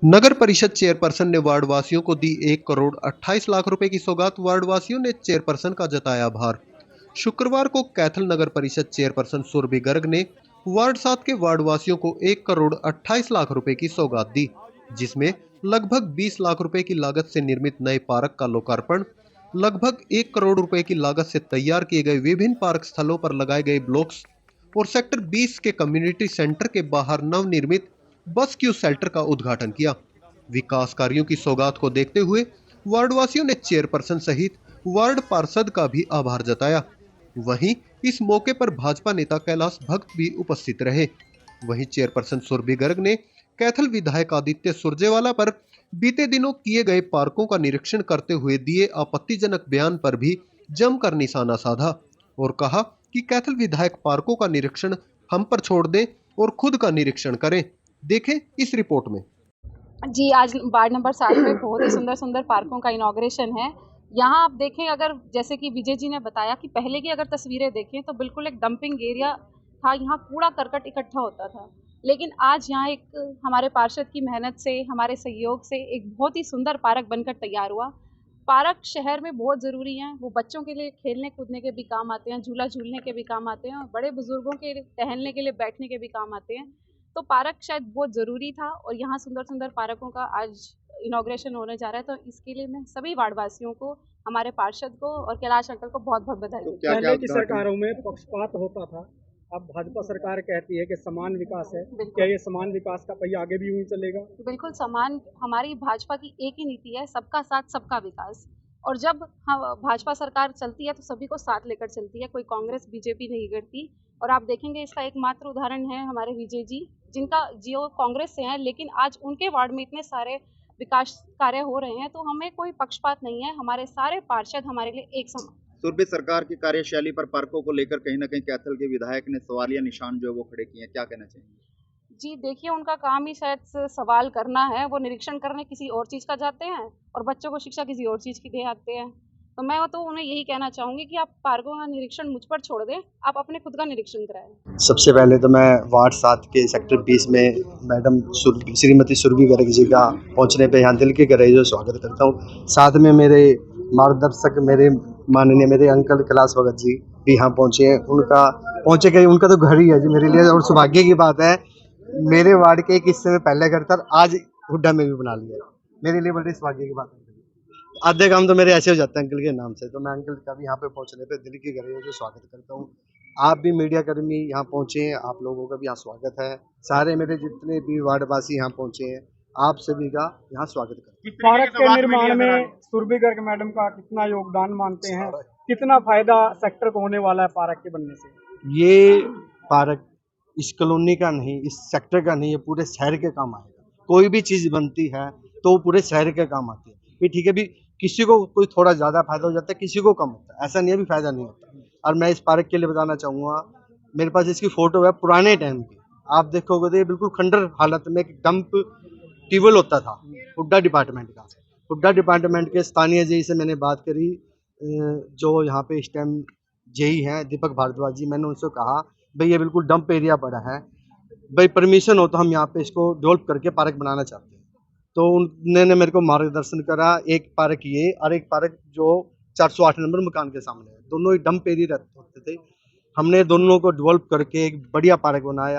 नगर परिषद चेयरपर्सन ने वार्ड वासियों को दी 1 करोड़ 28 लाख रुपए की सौगात। वार्ड वासियों ने चेयरपर्सन का जताया आभार। शुक्रवार को कैथल नगर परिषद चेयरपर्सन सुरभि गर्ग ने वार्ड 7 के वार्ड वासियों को 1 करोड़ 28 लाख रुपए की सौगात दी, जिसमें लगभग 20 लाख रुपए की लागत से निर्मित नए पार्क का लोकार्पण, लगभग 1 करोड़ रुपए की लागत से तैयार किए गए विभिन्न पार्क स्थलों पर लगाए गए ब्लॉक्स और सेक्टर 20 के कम्युनिटी सेंटर के बाहर नवनिर्मित बस क्यू शेल्टर का उद्घाटन किया। विकास कार्यों की सौगात को देखते हुए वार्डवासियों ने चेयरपर्सन सहित वार्ड पार्षद का भी आभार जताया। वहीं इस मौके पर भाजपा नेता कैलाश भक्त भी उपस्थित रहे। वहीं चेयरपर्सन सुरभि गर्ग ने कैथल विधायक आदित्य सुरजेवाला पर बीते दिनों किए गए पार्कों का निरीक्षण करते हुए दिए आपत्तिजनक बयान पर भी जमकर निशाना साधा और कहा कि कैथल विधायक पार्कों का निरीक्षण हम पर छोड़ दें और खुद का निरीक्षण करें। देखें इस रिपोर्ट में। जी, आज वार्ड नंबर 7 में बहुत ही सुंदर पार्कों का इनॉग्रेशन है। यहाँ आप देखें, अगर जैसे कि विजय जी ने बताया कि पहले की अगर तस्वीरें देखें तो बिल्कुल एक डंपिंग एरिया था, यहाँ कूड़ा करकट इकट्ठा होता था। लेकिन आज यहाँ एक हमारे पार्षद की मेहनत से, हमारे सहयोग से एक बहुत ही सुंदर पार्क बनकर तैयार हुआ। पार्क शहर में बहुत ज़रूरी हैं, वो बच्चों के लिए खेलने कूदने के भी काम आते हैं, झूला झूलने के भी काम आते हैं और बड़े बुजुर्गों के टहलने के लिए, बैठने के भी काम आते हैं। तो पार्क शायद बहुत ज़रूरी था और यहाँ सुंदर पार्कों का आज इनॉग्रेशन होने जा रहा है, तो इसके लिए मैं सभी वार्डवासियों को, हमारे पार्षद को और कैलाश अंकल को बहुत बधाई देती हूँ। पहले की सरकारों में पक्षपात होता था, अब भाजपा सरकार कहती है कि समान विकास है। क्या ये समान विकास का पहिया आगे भी यूं ही चलेगा? बिल्कुल समान, हमारी भाजपा की एक ही नीति है, सबका साथ सबका विकास। और जब भाजपा सरकार चलती है तो सभी को साथ लेकर चलती है, कोई कांग्रेस बीजेपी नहीं करती। और आप देखेंगे इसका एकमात्र उदाहरण है हमारे विजय जी, जिनका जो कांग्रेस से हैं, लेकिन आज उनके वार्ड में इतने सारे विकास कार्य हो रहे हैं, तो हमें कोई पक्षपात नहीं है, हमारे सारे पार्षद हमारे लिए एक समान। सुरभि सरकार की कार्यशैली पर पार्कों को लेकर कहीं न कहीं कैथल के विधायक ने सवालिया निशान जो है वो खड़े किए हैं, क्या कहना चाहेंगे? जी देखिए, उनका काम ही शायद सवाल करना है, वो निरीक्षण करने किसी और चीज़ का जाते हैं और बच्चों को शिक्षा किसी और चीज़ की दे आते हैं। तो मैं तो उन्हें यही कहना चाहूँगी कि आप पार्कों का निरीक्षण मुझ पर छोड़ दें, आप अपने खुद का निरीक्षण कराएँ। सबसे पहले तो मैं वार्ड 7 के सेक्टर 20 में मैडम श्रीमती सुरभि गर्ग जी का पहुंचने पे यहाँ दिल के गहराइयों से स्वागत करता हूँ। साथ में मेरे मार्गदर्शक, मेरे माननीय मेरे अंकल कैलाश भगत जी भी यहाँ पहुँचे हैं। उनका तो घर ही है जी मेरे लिए, और सौभाग्य की बात है मेरे वार्ड के एक हिस्से में पहले घर था, आज हुड्डा में भी बना लिया। मेरे लिए बड़ी सौभाग्य की बात है। आधे काम तो मेरे ऐसे हो जाते हैं अंकल के नाम से, तो मैं अंकल का भी यहाँ पे पहुँचने पे दिल की गहराइयों से स्वागत करता हूँ। आप भी मीडिया कर्मी यहाँ पहुँचे हैं, आप लोगों का भी यहाँ स्वागत है। सारे मेरे जितने भी वार्डवासी यहाँ पहुँचे हैं, आप सभी का यहाँ स्वागत करते हैं। पार्क के निर्माण में सुरभि गर्ग मैडम का कितना योगदान मानते हैं? कितना फायदा सेक्टर को होने वाला है पार्क के बनने से? ये पार्क इस कॉलोनी का नहीं, इस सेक्टर का नहीं, ये पूरे शहर के काम आएगा। कोई भी चीज़ बनती है तो वो पूरे शहर के काम आती है। भी ठीक है, भी किसी को कोई थोड़ा ज़्यादा फायदा हो जाता है, किसी को कम होता है, ऐसा नहीं है भी फायदा नहीं होता। और मैं इस पार्क के लिए बताना चाहूँगा, मेरे पास इसकी फ़ोटो है पुराने टाइम की, आप देखोगे तो ये बिल्कुल खंडर हालत में एक डंप ट्यूबवेल होता था हुड्डा डिपार्टमेंट का। हुड्डा डिपार्टमेंट के स्थानीय जेई से मैंने बात करी, जो यहाँ पे इस टाइम जेई हैं दीपक भारद्वाज जी, मैंने उनसे कहा भाई ये बिल्कुल डंप एरिया पड़ा है, भाई परमिशन हो तो हम यहाँ पे इसको डेवलप करके पार्क बनाना चाहते हैं। तो उन्होंने मेरे को मार्गदर्शन करा, एक पार्क ये और एक पार्क जो 408 नंबर मकान के सामने है, दोनों ही डंप एरिया होते थे। हमने दोनों को डेवलप करके एक बढ़िया पार्क बनाया।